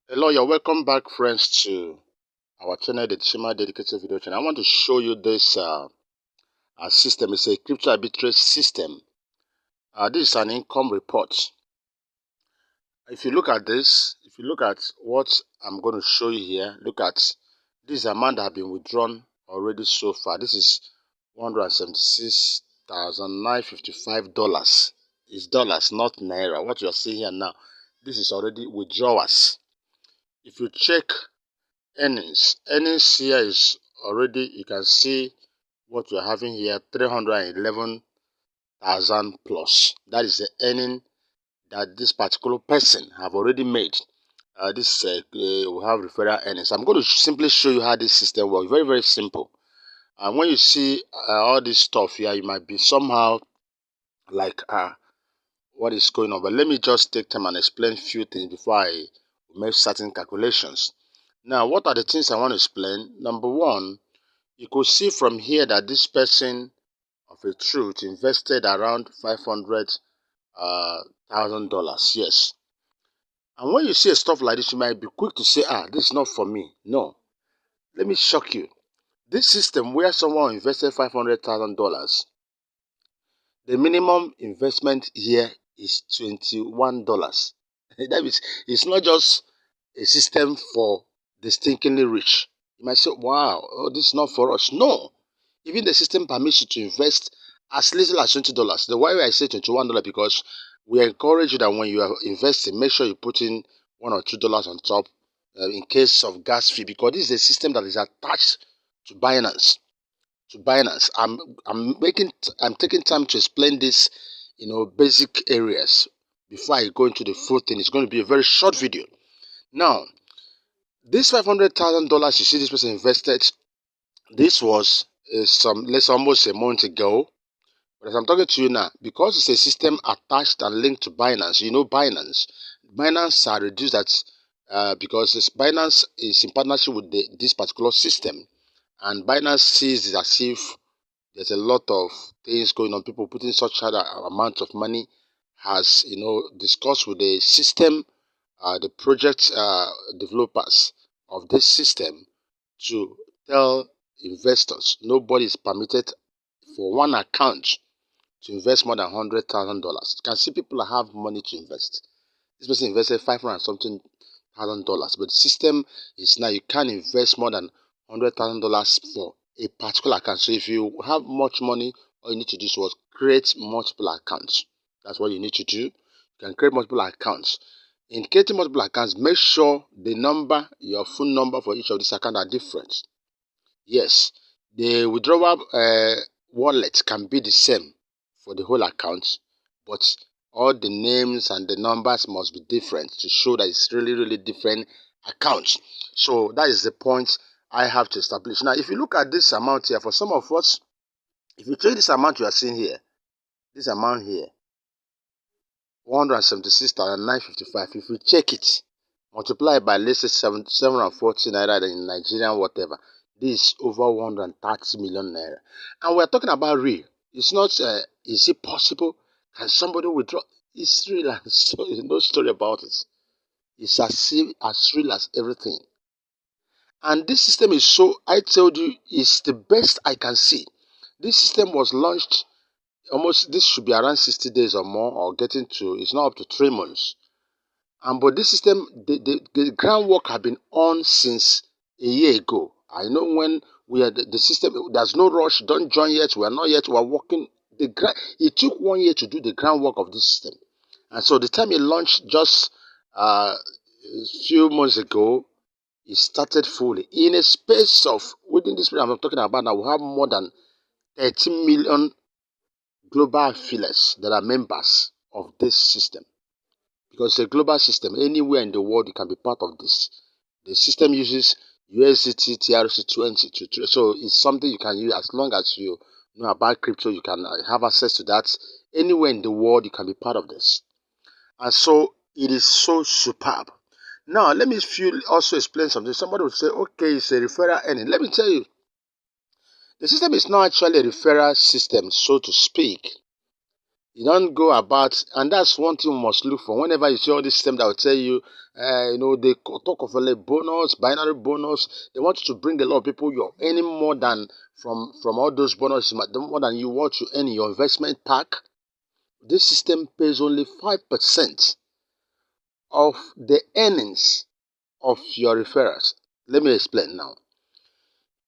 Hello, you're welcome back, friends, to our channel, the Shima Dedicated Video Channel. I want to show you this system. It's a crypto arbitrage system. This is an income report. If you look at this, if you look at what I'm going to show you here, look at this amount that have been withdrawn already so far. This is $176,955. It's dollars, not naira. What you're seeing here now, this is already withdrawals. If you check earnings here is already, you can see what we're having here, 311,000 plus. That is the earning that this particular person have already made. We have referral earnings. I'm going to simply show you how this system works. Very, very simple. And when you see all this stuff here, you might be somehow like, what is going on? But let me just take time and explain a few things before I make certain calculations. Now, what are the things I want to explain? Number one, you could see from here that this person of a truth invested around $500,000. Yes. And when you see stuff like this, you might be quick to say, this is not for me. No. Let me shock you. This system where someone invested $500,000, the minimum investment here is $21. That means it's not just a system for the stinkingly rich. You might say, wow, this is not for us. No. Even the system permits you to invest as little as $20. The why I say $21 because we encourage you that when you are investing, make sure you put in $1 or $2 on top in case of gas fee, because this is a system that is attached to Binance. I'm taking time to explain this, basic areas before I go into the full thing. It's going to be a very short video. Now, this $500,000 you see this person invested, this was almost a month ago. But as I'm talking to you now, because it's a system attached and linked to Binance, Binance are reduced that because Binance is in partnership with this particular system, and Binance sees it as if there's a lot of things going on. People putting such amount of money, has discussed with the system, the project developers of this system, to tell investors nobody is permitted for one account to invest more than $100,000. You can see people that have money to invest. This person invested $500 something thousand dollars, but the system is now you can't invest more than $100,000 for a particular account. So if you have much money, all you need to do is create multiple accounts. That's what you need to do. You can create multiple accounts. In creating multiple accounts, make sure the number, your phone number for each of these accounts are different. Yes, the withdrawal wallet can be the same for the whole account, but all the names and the numbers must be different to show that it's really, really different accounts. So that is the point I have to establish. Now, if you look at this amount here, for some of us, if you check this amount you are seeing here, this amount here, 176,955, if you check it, multiply by, let's say, 740 naira in Nigerian, whatever, this is over 130 million naira. And we're talking about real. It's not, is it possible? Can somebody withdraw? It's real, and no story about it. It's as real as everything. And this system is I told you, it's the best I can see. This system was launched this should be around 60 days or more, or getting to, it's not up to 3 months. But this system, the groundwork have been on since a year ago. I know when we had the system, there's no rush, don't join yet, we are not yet, we are working. It took 1 year to do the groundwork of this system. And so the time it launched just a few months ago, it started fully. In a space of, within this period I'm talking about now, we have more than 13 million global affiliates that are members of this system, because it's a global system. Anywhere in the world you can be part of this. The system uses USDT TRC20 to trade, so it's something you can use as long as you know about crypto. You can have access to that. Anywhere in the world you can be part of this, and so it is so superb. Now let me also explain something. Somebody would say, okay, it's a referral earning. Let me tell you, the system is not actually a referral system, so to speak. You don't go about, and that's one thing you must look for. Whenever you see all this system that will tell you, they talk of a bonus, binary bonus. They want you to bring a lot of people. You're earning more than from all those bonuses, more than you want to earn in your investment pack. This system pays only 5% of the earnings of your referrals. Let me explain now.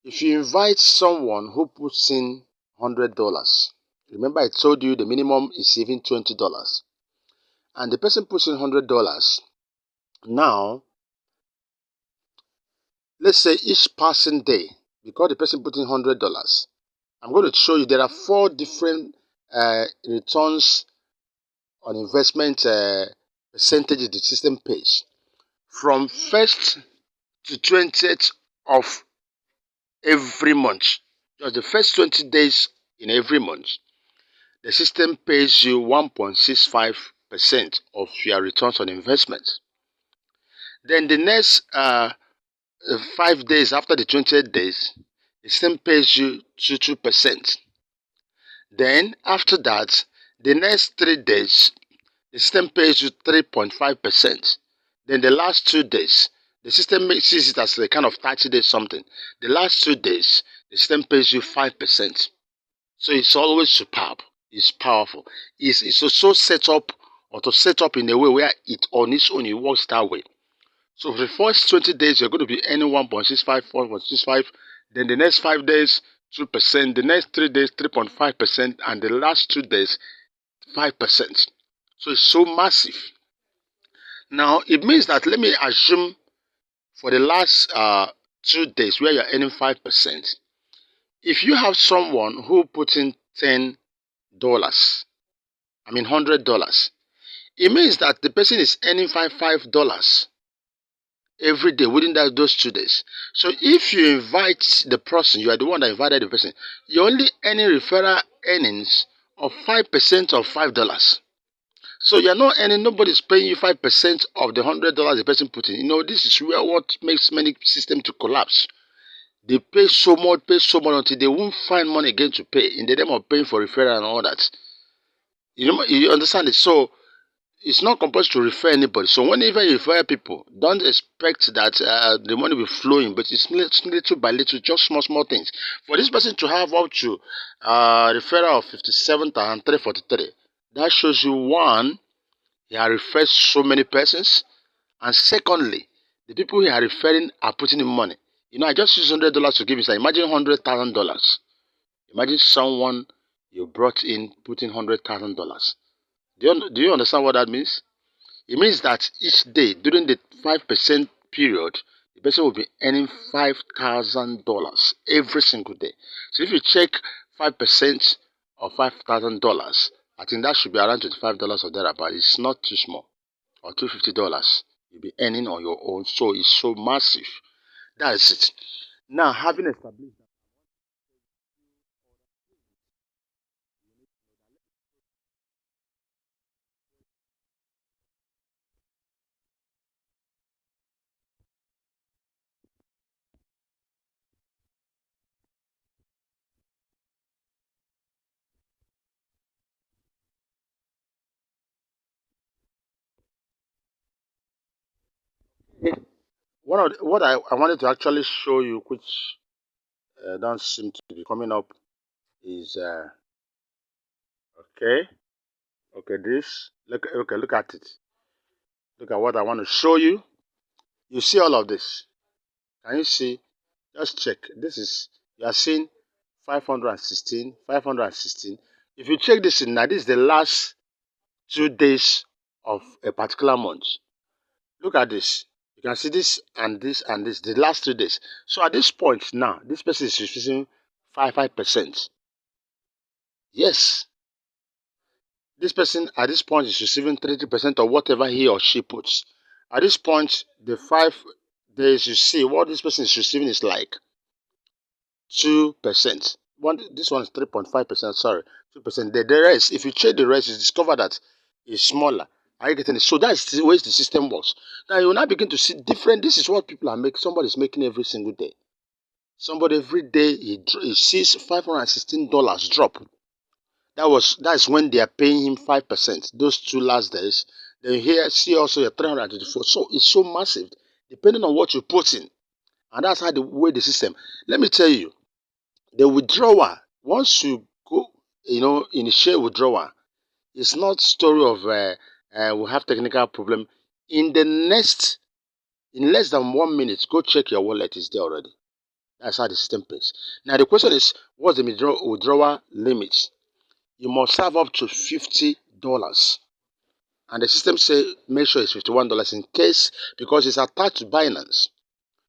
If you invite someone who puts in $100, remember I told you the minimum is even $20, and the person puts in $100. Now, let's say each passing day, because the person put in $100, I'm going to show you there are 4 different returns on investment percentages the system pays. From 1st to 20th of every month, just the first 20 days in every month, the system pays you 1.65% of your returns on investment. Then the next 5 days after the 20th days, the system pays you 2%. Then after that, the next 3 days, the system pays you 3.5%. Then the last 2 days, the system sees it as a kind of 30 days something. The last 2 days, the system pays you 5%. So it's always superb. It's powerful. It's also set up in a way where it on its own it works that way. So for the first 20 days, you're going to be earning 1.65. Then the next 5 days, 2%. The next 3 days, 3.5%. And the last 2 days, 5%. So it's so massive. Now, it means that, let me assume for the last 2 days where you're earning 5%, if you have someone who put in $10, $100, it means that the person is earning $5 every day within those 2 days. So if you invite the person, you are the one that invited the person, you're only earning referral earnings of 5% of $5. So you're not earning, nobody's paying you 5% of the $100 the person put in. This is where what makes many systems to collapse. They pay so much until they won't find money again to pay in the name of paying for referral and all that. You understand it? So it's not compulsory to refer anybody. So whenever you refer people, don't expect that the money will flow in, but it's little by little, just small things. For this person to have up to referral of 57,343, that shows you, one, he has referred so many persons, and secondly, the people he are referring are putting in money. I just use $100 to give you. Imagine $100,000. Imagine someone you brought in putting $100,000. Do you understand what that means? It means that each day during the 5% period, the person will be earning $5,000 every single day. So if you check 5% of $5,000, I think that should be around $25 or thereabout. It's not too small. Or $250 you'll be earning on your own. So it's so massive. That is it. Now, having established that, what I wanted to actually show you, which don't seem to be coming up, is this. Look at it. Look at what I want to show you. You see all of this. Can you see? Just check. You are seeing 516. If you check this in now, this is the last 2 days of a particular month. Look at this. You can see this and this and this, the last 2 days. So at this point now, this person is receiving 5%. Yes. This person at this point is receiving 30% of whatever he or she puts. At this point, the 5 days, you see what this person is receiving is like 2%. This one is 3.5%, sorry, 2%. The rest, if you check the rest, you discover that it's smaller. Are you getting it? So that's the way the system works. Now you will now begin to see different. This is what people are making. Somebody's making every single day. Somebody every day he sees $516 drop. That's when they are paying him 5%. Those 2 last days. Then here see also your 324. So it's so massive, depending on what you put in, and that's how the way the system. Let me tell you, the withdrawal. Once you go, initiate withdrawal, it's not story of we have technical problem. In less than 1 minute, go check your wallet. Is there already. That's how the system pays. Now the question is, what's the withdrawal limit? You must have up to $50, and the system say make sure it's $51 in case, because it's attached to Binance.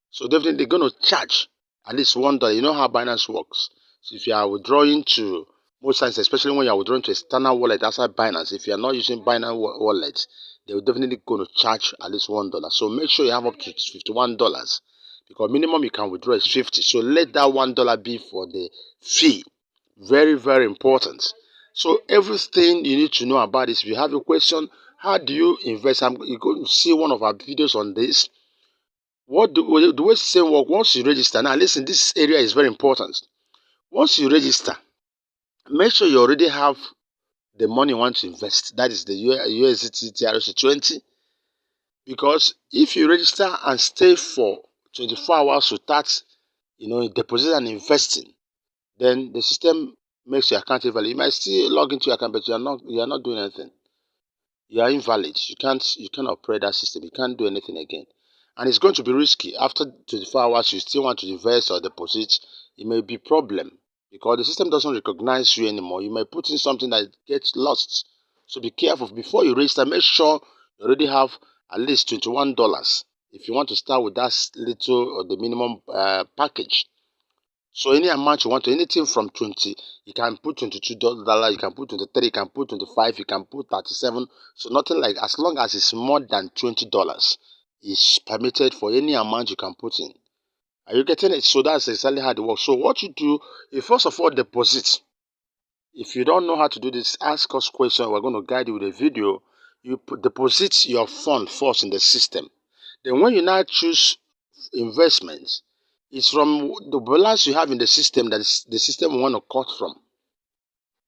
So definitely they're going to charge at least $1. You know how Binance works. So if you are withdrawing to most times, especially when you are withdrawing to external wallet outside Binance, if you are not using Binance wallet, they will definitely going to charge at least $1. So make sure you have up to $51, because minimum you can withdraw is 50. So let that $1 be for the fee. Very, very important. So everything you need to know about this. If you have a question, how do you invest? You're going to see one of our videos on this. The way system work, once you register. Now listen, this area is very important. Once you register, make sure you already have the money you want to invest. That is the USDT TRC20. Because if you register and stay for 24 hours without, deposit and investing, then the system makes your account invalid. You might still log into your account, but you are not doing anything. You are invalid. You can't operate that system. You can't do anything again. And it's going to be risky. After 24 hours, you still want to invest or deposit, it may be a problem, because the system doesn't recognize you anymore. You may put in something that gets lost. So be careful. Before you register, make sure you already have at least $21 if you want to start with that little or the minimum package. So any amount you want to, anything from 20, you can put $22, you can put 23, you can put 25, you can put 37. So nothing like, as long as it's more than $20 is permitted for any amount you can put in. Are you getting it? So that's exactly how it works. So what you do, you first of all deposit. If you don't know how to do this, ask us questions. We're going to guide you with a video. You deposit your fund first in the system. Then when you now choose investments, it's from the balance you have in the system that the system will want to cut from.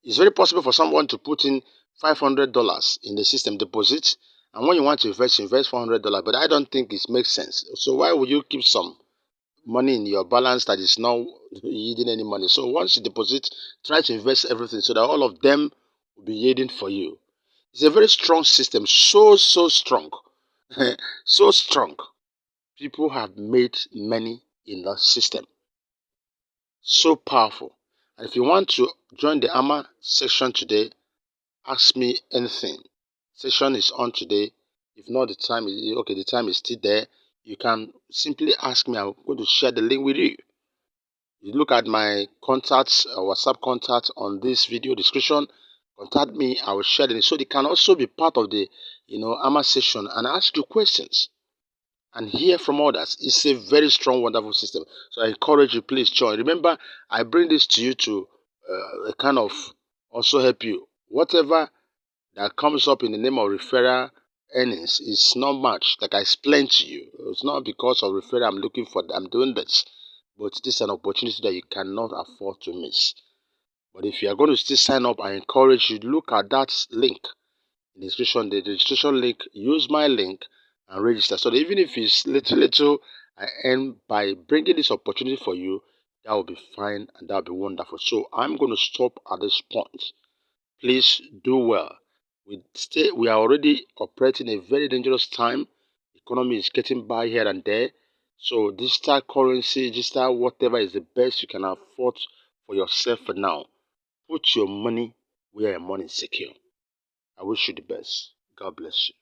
It's very possible for someone to put in $500 in the system deposit, and when you want to invest $400. But I don't think it makes sense. So why would you keep some money in your balance that is not yielding any money? So once you deposit, try to invest everything so that all of them will be yielding for you. It's a very strong system, so strong, so strong. People have made money in the system. So powerful. And if you want to join the AMA section today, ask me anything. Session is on today. If not, the time is still there. You can simply ask me. I'm going to share the link with you. You look at my contacts, WhatsApp contact on this video description. Contact me. I will share the link, so they can also be part of the AMA session and ask you questions and hear from others. It's a very strong, wonderful system. So I encourage you, please join. Remember, I bring this to you to kind of also help you. Whatever that comes up in the name of referral earnings is not much. Like I explained to you, it's not because of referral I'm doing this, but this is an opportunity that you cannot afford to miss. But if you are going to still sign up, I encourage you to look at that link in the description. The registration link, use my link and register. So that even if it's little I earn by bringing this opportunity for you, that will be fine and that will be wonderful. So I'm going to stop at this point. Please do well. We are already operating a very dangerous time. Economy is getting by here and there. So digital currency, digital whatever is the best you can afford for yourself for now. Put your money where your money is secure. I wish you the best. God bless you.